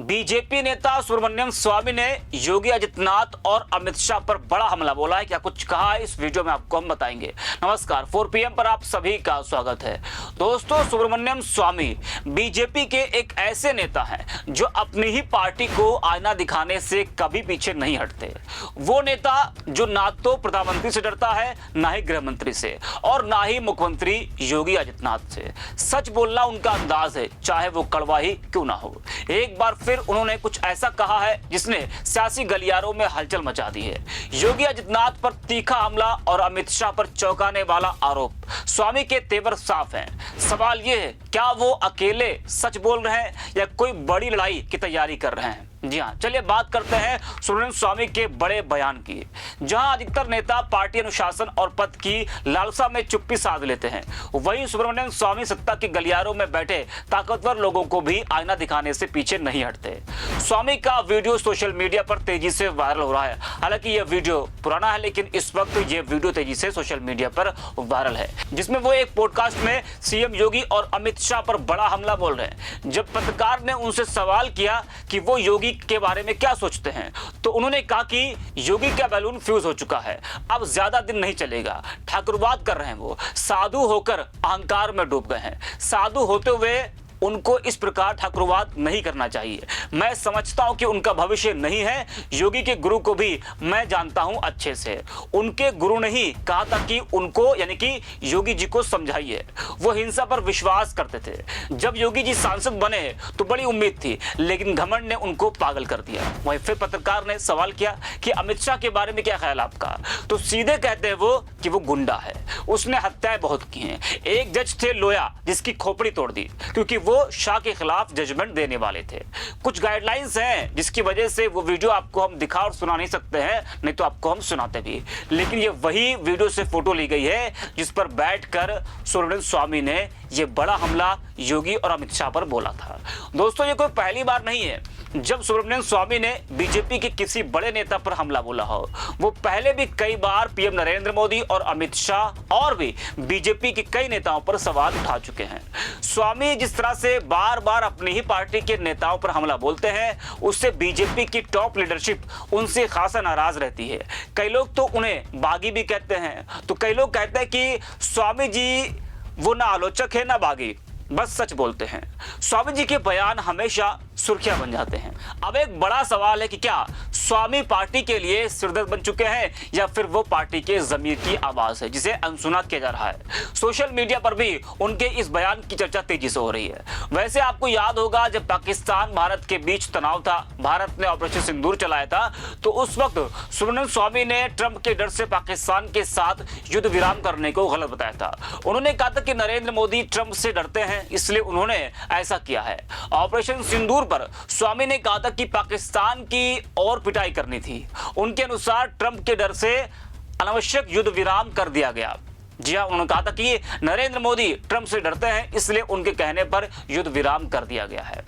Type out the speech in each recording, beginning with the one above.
BJP नेता सुब्रमण्यम स्वामी ने योगी आदित्यनाथ और अमित शाह पर बड़ा हमला बोला है। क्या कुछ कहा है इस वीडियो में आपको हम बताएंगे। नमस्कार, 4 PM पर आप सभी का स्वागत है। दोस्तों, सुब्रमण्यम स्वामी बीजेपी के एक ऐसे नेता हैं जो अपनी ही पार्टी को आईना दिखाने से कभी पीछे नहीं हटते। वो नेता जो ना तो प्रधानमंत्री से डरता है, ना ही गृह मंत्री से और ना ही मुख्यमंत्री योगी आदित्यनाथ से। सच बोलना उनका अंदाज है, चाहे वो कड़वा ही क्यों ना हो। एक बार फिर उन्होंने कुछ ऐसा कहा है जिसने सियासी गलियारों में हलचल मचा दी है। योगी आदित्यनाथ पर तीखा हमला और अमित शाह पर चौंकाने वाला आरोप। स्वामी के तेवर साफ हैं। सवाल यह है, क्या वो अकेले सच बोल रहे हैं या कोई बड़ी लड़ाई की तैयारी कर रहे हैं। जी हाँ, चलिए बात करते हैं सुब्रमण्यम स्वामी के बड़े बयान की। जहां अधिकतर नेता पार्टी अनुशासन और पद की लालसा में चुप्पी साध लेते हैं, वहीं सुब्रमण्यम स्वामी सत्ता के गलियारों में बैठे ताकतवर लोगों को भी आईना दिखाने से पीछे नहीं हटते। स्वामी का वीडियो सोशल मीडिया पर तेजी से वायरल हो रहा है। हालांकि यह वीडियो पुराना है, लेकिन इस वक्त यह वीडियो तेजी से सोशल मीडिया पर वायरल है, जिसमें वो एक पॉडकास्ट में सीएम योगी और अमित शाह पर बड़ा हमला बोल रहे हैं। जब पत्रकार ने उनसे सवाल किया कि वो योगी के बारे में क्या सोचते हैं, तो उन्होंने कहा कि योगी का बैलून फ्यूज हो चुका है, अब ज्यादा दिन नहीं चलेगा। ठाकुरवाद कर रहे हैं, वो साधु होकर अहंकार में डूब गए हैं। साधु होते हुए उनको इस प्रकार ठाकुरवाद नहीं करना चाहिए। मैं समझता हूं कि उनका भविष्य नहीं है। योगी के गुरु को भी मैं जानता हूं अच्छे से। उनके गुरु ने ही कहा था कि उनको यानी कि योगी जी को समझाइए। वो हिंसा पर विश्वास करते थे। जब योगी जी सांसद बने तो बड़ी उम्मीद थी, लेकिन घमंड ने उनको पागल कर दिया। वहीं फिर पत्रकार ने सवाल किया कि अमित शाह के बारे में क्या ख्याल आपका, तो सीधे कहते हैं वो कि वो गुंडा है, उसने हत्याएं बहुत की हैं। एक जज थे लोया जिसकी खोपड़ी तोड़ दी क्योंकि वो शाह के खिलाफ जजमेंट देने वाले थे। कुछ गाइडलाइंस हैं जिसकी वजह से वो वीडियो आपको हम दिखा और सुना नहीं सकते हैं, नहीं तो आपको हम सुनाते भी। लेकिन ये वही वीडियो से फोटो ली गई है जिस पर बैठकर सुब्रमण्यम स्वामी ने ये बड़ा हमला योगी और अमित शाह पर बोला था। दोस्तों, ये कोई पहली बार नहीं है जब सुब्रमण्यम स्वामी ने बीजेपी के किसी बड़े नेता पर हमला बोला हो। वो पहले भी कई बार पीएम नरेंद्र मोदी और अमित शाह और भी बीजेपी के कई नेताओं पर सवाल उठा चुके हैं। स्वामी जिस तरह से बार बार अपनी ही पार्टी के नेताओं पर हमला बोलते हैं, उससे बीजेपी की टॉप लीडरशिप उनसे खासा नाराज रहती है। कई लोग तो उन्हें बागी भी कहते हैं, तो कई लोग कहते हैं कि स्वामी जी वो ना आलोचक है ना बागी, बस सच बोलते हैं। स्वामी जी के बयान हमेशा सुर्खियां बन जाते हैं। अब एक बड़ा सवाल है कि क्या स्वामी पार्टी के लिए सिरदर्द बन चुके हैं या फिर वो पार्टी के ज़मीर की आवाज है जिसे अनसुना किया जा रहा है। सोशल मीडिया पर भी उनके इस बयान की चर्चा तेजी से हो रही है। वैसे आपको याद होगा, जब पाकिस्तान भारत के बीच तनाव था, भारत ने ऑपरेशन सिंदूर चलाया था, तो उस वक्त सुब्रमण्यम स्वामी ने ट्रंप के डर से पाकिस्तान के साथ युद्ध विराम करने को गलत बताया था। उन्होंने कहा था कि नरेंद्र मोदी ट्रंप से डरते हैं, इसलिए उन्होंने ऐसा किया है। ऑपरेशन सिंदूर पर स्वामी ने कहा था कि पाकिस्तान की और पिटाई करनी थी। उनके अनुसार ट्रंप के डर से अनावश्यक युद्ध विराम कर दिया गया। जी हां, उन्होंने कहा था कि नरेंद्र मोदी ट्रंप से डरते हैं, इसलिए उनके कहने पर युद्ध विराम कर दिया गया है।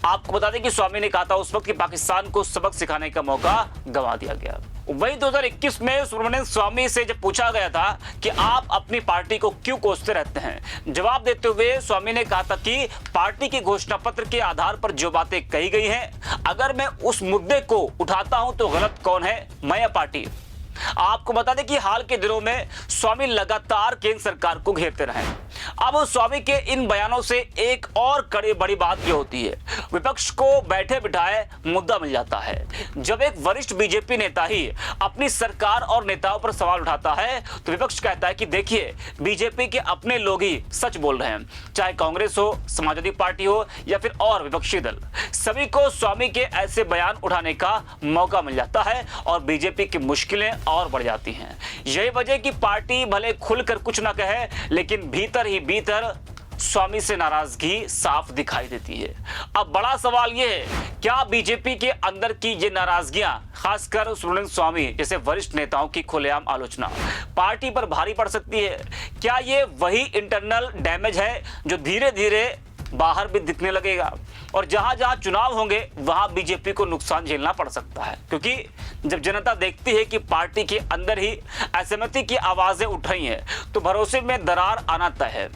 आपको बता दें कि स्वामी ने कहा था उस वक्त कि पाकिस्तान को सबक सिखाने का मौका गंवा दिया गया। वही 2021 में सुब्रमण्यम स्वामी से जब पूछा गया था कि आप अपनी पार्टी को क्यों कोसते रहते हैं, जवाब देते हुए स्वामी ने कहा था कि पार्टी के घोषणा पत्र के आधार पर जो बातें कही गई हैं, अगर मैं उस मुद्दे को उठाता हूं तो गलत कौन है, मैं या पार्टी। आपको बता दें कि हाल के दिनों में स्वामी लगातार केंद्र सरकार को घेरते रहे। अब स्वामी के इन बयानों से एक और कड़ी बड़ी बात यह होती है, विपक्ष को बैठे बिठाए मुद्दा मिल जाता है। जब एक वरिष्ठ बीजेपी नेता ही अपनी सरकार और नेताओं पर सवाल उठाता है, तो विपक्ष कहता है कि देखिए, बीजेपी के अपने लोग ही सच बोल रहे हैं, चाहे कांग्रेस हो, समाजवादी पार्टी हो या फिर और विपक्षी दल, सभी को स्वामी के ऐसे बयान उठाने का मौका मिल जाता है और बीजेपी की मुश्किलें और बढ़ जाती हैं। यही वजह कि पार्टी भले खुलकर कुछ ना कहे, लेकिन भीतर ही भीतर स्वामी से नाराजगी साफ दिखाई देती है। अब बड़ा सवाल यह है, क्या बीजेपी के अंदर की ये नाराजगियां, खासकर सुब्रमण्यम स्वामी जैसे वरिष्ठ नेताओं की खुलेआम आलोचना, पार्टी पर भारी पड़ सकती है? क्या ये वही इंटरनल डैमेज है जो धीरे धीरे बाहर भी दिखने लगेगा और जहां जहां चुनाव होंगे वहां बीजेपी को नुकसान झेलना पड़ सकता है? क्योंकि जब जनता देखती है कि पार्टी के अंदर ही असहमति की आवाजें उठ रही हैं, तो भरोसे में दरार आना तय है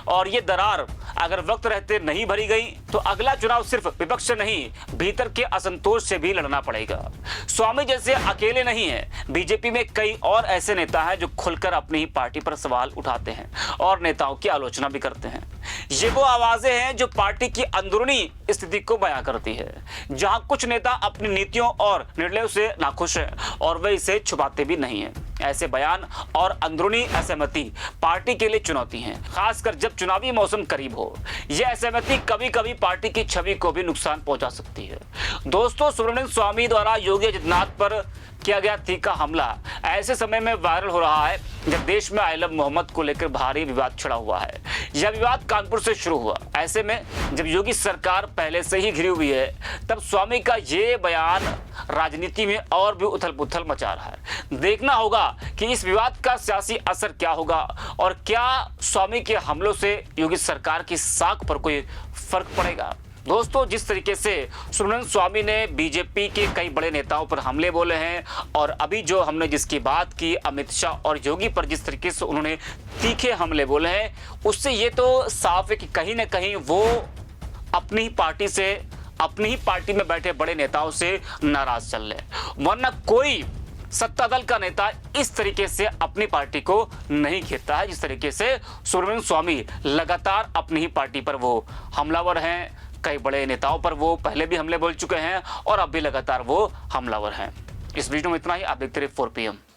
और ये दरार अगर वक्त रहते नहीं भरी गई तो अगला चुनाव सिर्फ विपक्ष से नहीं भीतर के असंतोष से भी लड़ना पड़ेगा। स्वामी जैसे अकेले नहीं है, बीजेपी में कई और ऐसे नेता हैं जो खुलकर अपनी ही पार्टी पर सवाल उठाते हैं और नेताओं की आलोचना भी करते हैं। ये वो आवाजें हैं जो पार्टी की अंदरूनी स्थिति को बयां करती है, जहां कुछ नेता अपनी नीतियों और निर्णयों से नाखुश हैं और वे इसे छुपाते भी नहीं हैं। ऐसे बयान और अंदरूनी असहमति पार्टी के लिए चुनौती है, खासकर जब चुनावी मौसम करीब हो। यह असहमति कभी कभी पार्टी की छवि को भी नुकसान पहुंचा सकती है। दोस्तों, सुब्रमण्यम स्वामी द्वारा योगी आदित्यनाथ पर किया गया तीखा हमला ऐसे समय में वायरल हो रहा है जब देश में आलम मोहम्मद को लेकर भारी विवाद छिड़ा हुआ है। यह विवाद कानपुर से शुरू हुआ। ऐसे में जब योगी सरकार पहले से ही घिरी हुई है, तब स्वामी का ये बयान राजनीति में और भी उथल पुथल मचा रहा है। देखना होगा कि इस विवाद का सियासी असर क्या होगा और क्या स्वामी के हमलों से योगी सरकार की साख पर कोई फर्क पड़ेगा। दोस्तों, जिस तरीके से सुब्रमण्यम स्वामी ने बीजेपी के कई बड़े नेताओं पर हमले बोले हैं और अभी जो हमने जिसकी बात की अमित शाह और योगी पर जिस तरीके से उन्होंने तीखे हमले बोले हैं, उससे ये तो साफ है कि कहीं ना कहीं वो अपनी ही पार्टी से, अपनी ही पार्टी में बैठे बड़े नेताओं से नाराज चल रहे। वरना कोई सत्ता दल का नेता इस तरीके से अपनी पार्टी को नहीं घेरता है जिस तरीके से सुब्रमण्यम स्वामी लगातार अपनी ही पार्टी पर वो हमलावर हैं। कई बड़े नेताओं पर वो पहले भी हमले बोल चुके हैं और अब भी लगातार वो हमलावर हैं। इस वीडियो में इतना ही। आप देखते रहिए 4PM।